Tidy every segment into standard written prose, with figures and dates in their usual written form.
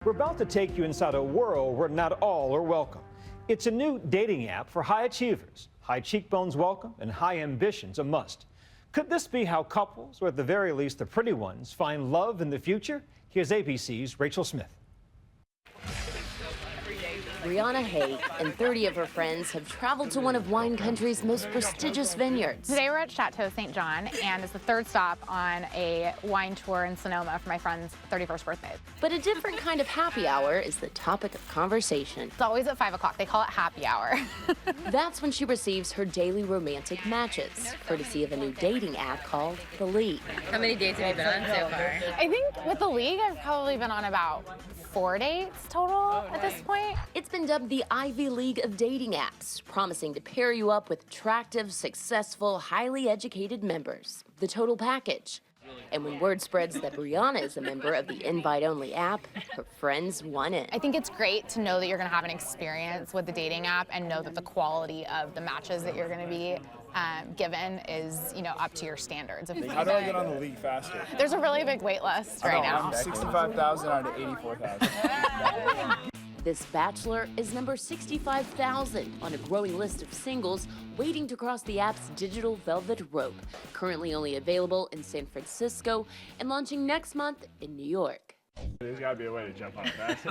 We're about to take you inside a world where not all are welcome. It's a new dating app for high achievers. High cheekbones welcome and high ambitions a must. Could this be how couples, or at the very least the pretty ones, find love in the future? Here's ABC's Rachel Smith. Brianna Haig and 30 of her friends have traveled to one of wine country's most prestigious vineyards. Today we're at Chateau St. John, and it's the third stop on a wine tour in Sonoma for my friend's 31st birthday. But a different kind of happy hour is the topic of conversation. It's always at 5 o'clock. They call it happy hour. That's when she receives her daily romantic matches, courtesy of a new dating app called The League. How many dates have you been on so far? I think with the League, I've probably been on about 4 dates total at this point. It's been dubbed the Ivy League of dating apps, promising to pair you up with attractive, successful, highly educated members. The total package. And when word spreads that Brianna is a member of the invite-only app, her friends want in. I think it's great to know that you're going to have an experience with the dating app and know that the quality of the matches that you're going to be given is, up to your standards. How do I get on the League faster? There's a really big wait list right now. I'm 65,000 out of 84,000. This bachelor is number 65,000 on a growing list of singles waiting to cross the app's digital velvet rope, currently only available in San Francisco and launching next month in New York. There's got to be a way to jump on it faster,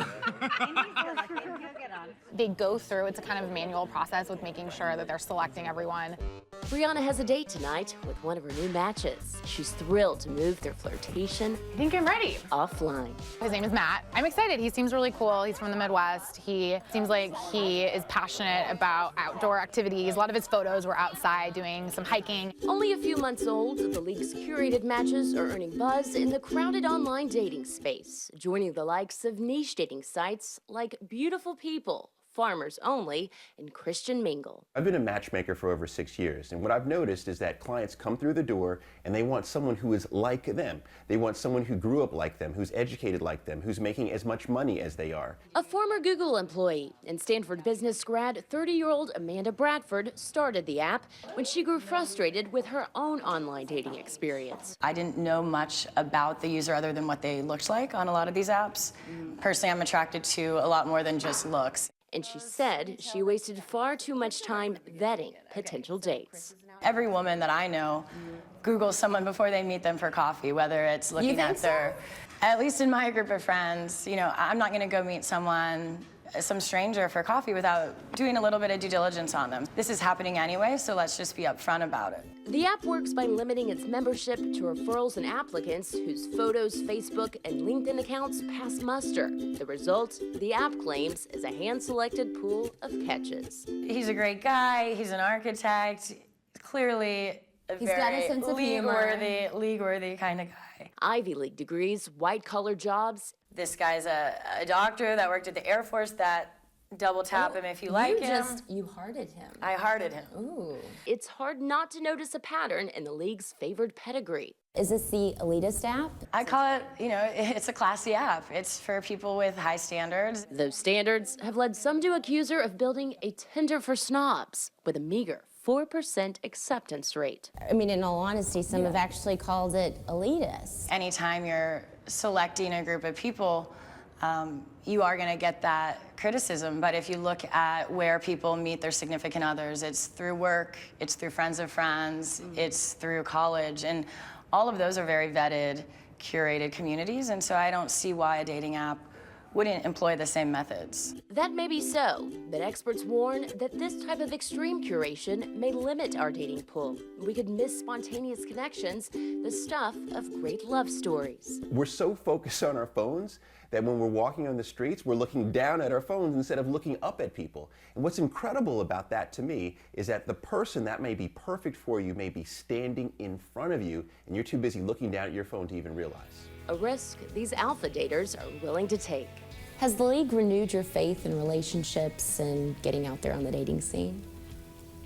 right? They go through, it's a kind of manual process with making sure that they're selecting everyone. Brianna has a date tonight with one of her new matches. She's thrilled to move their flirtation I think I'm ready. offline. His name is Matt. I'm excited. He seems really cool. He's from the Midwest. He seems like he is passionate about outdoor activities. A lot of his photos were outside doing some hiking. Only a few months old, the League's curated matches are earning buzz in the crowded online dating space, joining the likes of niche dating sites like Beautiful People, Farmers Only, and Christian Mingle. I've been a matchmaker for over 6 years, and what I've noticed is that clients come through the door and they want someone who is like them. They want someone who grew up like them, who's educated like them, who's making as much money as they are. A former Google employee and Stanford business grad 30-year-old Amanda Bradford started the app when she grew frustrated with her own online dating experience. I didn't know much about the user other than what they looked like on a lot of these apps. Personally, I'm attracted to a lot more than just looks. And she said she wasted far too much time vetting potential dates. Every woman that I know Googles someone before they meet them for coffee, whether it's looking at their, at least in my group of friends, I'm not gonna go meet some stranger for coffee without doing a little bit of due diligence on them. This is happening anyway, so let's just be upfront about it. The app works by limiting its membership to referrals and applicants whose photos, Facebook, and LinkedIn accounts pass muster. The result, the app claims, is a hand-selected pool of catches. He's a great guy, he's an architect, clearly a He's got a sense of humor. league-worthy kind of guy. Ivy League degrees, white-collar jobs. This guy's a doctor that worked at the Air Force that double tap him if you like him. You hearted him. I hearted him. Ooh. It's hard not to notice a pattern in the League's favored pedigree. Is this the elitist app? I call it, it's a classy app. It's for people with high standards. Those standards have led some to accuse her of building a Tinder for snobs with a meager 4% acceptance rate. I mean, in all honesty, some have actually called it elitist. Anytime you're selecting a group of people, you are going to get that criticism. But if you look at where people meet their significant others, it's through work, it's through friends of friends, it's through college, and all of those are very vetted, curated communities, and so I don't see why a dating app wouldn't employ the same methods. That may be so, but experts warn that this type of extreme curation may limit our dating pool. We could miss spontaneous connections, the stuff of great love stories. We're so focused on our phones that when we're walking on the streets, we're looking down at our phones instead of looking up at people. And what's incredible about that to me is that the person that may be perfect for you may be standing in front of you, and you're too busy looking down at your phone to even realize. A risk these alpha daters are willing to take. Has the League renewed your faith in relationships and getting out there on the dating scene?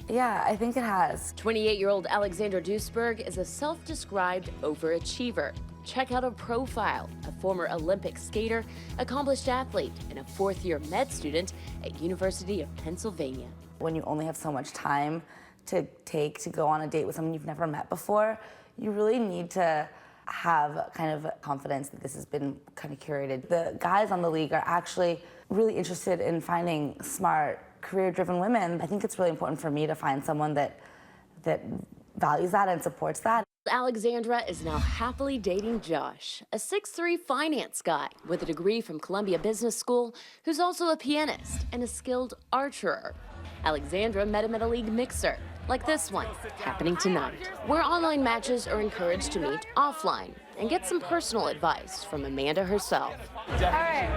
Yeah, I think it has. 28-year-old Alexandra Duisberg is a self-described overachiever. Check out her profile: a former Olympic skater, accomplished athlete, and a fourth-year med student at University of Pennsylvania. When you only have so much time to take to go on a date with someone you've never met before, you really need to have kind of confidence that this has been kind of curated. The guys on the league are actually really interested in finding smart, career-driven women. I think it's really important for me to find someone that values that and supports that. Alexandra is now happily dating Josh, a 6'3" finance guy with a degree from Columbia Business School who's also a pianist and a skilled archer. Alexandra met him at a league mixer, like this one, happening tonight, where online matches are encouraged to meet offline and get some personal advice from Amanda herself. All right,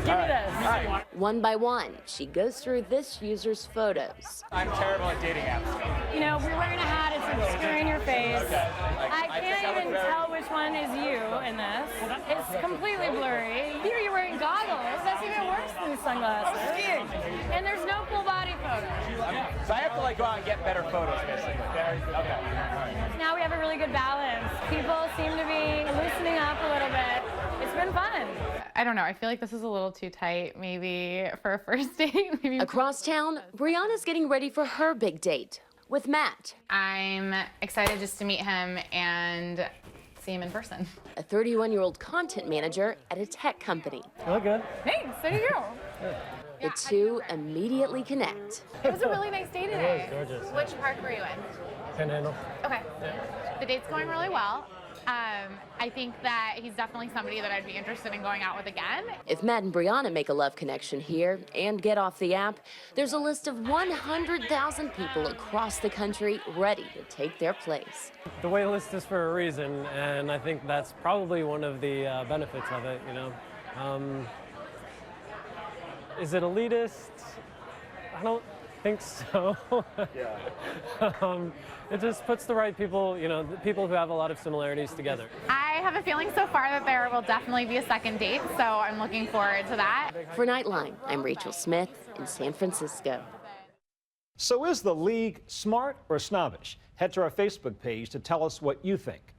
give me this. One by one, she goes through this user's photos. I'm terrible at dating apps. You know, you're wearing a hat, it's obscuring your face. Okay. I can't even tell which one is you in this. It's completely blurry. Here you're wearing goggles. That's even worse than sunglasses. And there's no full body photo. So I have to like go out and get better photos, basically. Okay. Now we have a really good balance. People seem to be loosening up a little bit. It's been fun. I don't know. I feel like this is a little too tight, maybe for a first date. Maybe. Across town, Brianna's getting ready for her big date with Matt, I'm excited just to meet him and see him in person. a 31-year-old content manager at a tech company. You look good. Thanks. So do you. The two immediately connect. It was a really nice day today. It was gorgeous. Which park were you in? Panhandle. Okay. The date's going really well. I think that he's definitely somebody that I'd be interested in going out with again. If Matt and Brianna make a love connection here and get off the app, there's a list of 100,000 people across the country ready to take their place. The wait list is for a reason, and I think that's probably one of the benefits of it, you know. Is it elitist? I don't think so. It just puts the right people, you know, the people who have a lot of similarities together. I have a feeling so far that there will definitely be a second date, so I'm looking forward to that. For Nightline, I'm Rachel Smith in San Francisco. So is the league smart or snobbish? Head to our Facebook page to tell us what you think.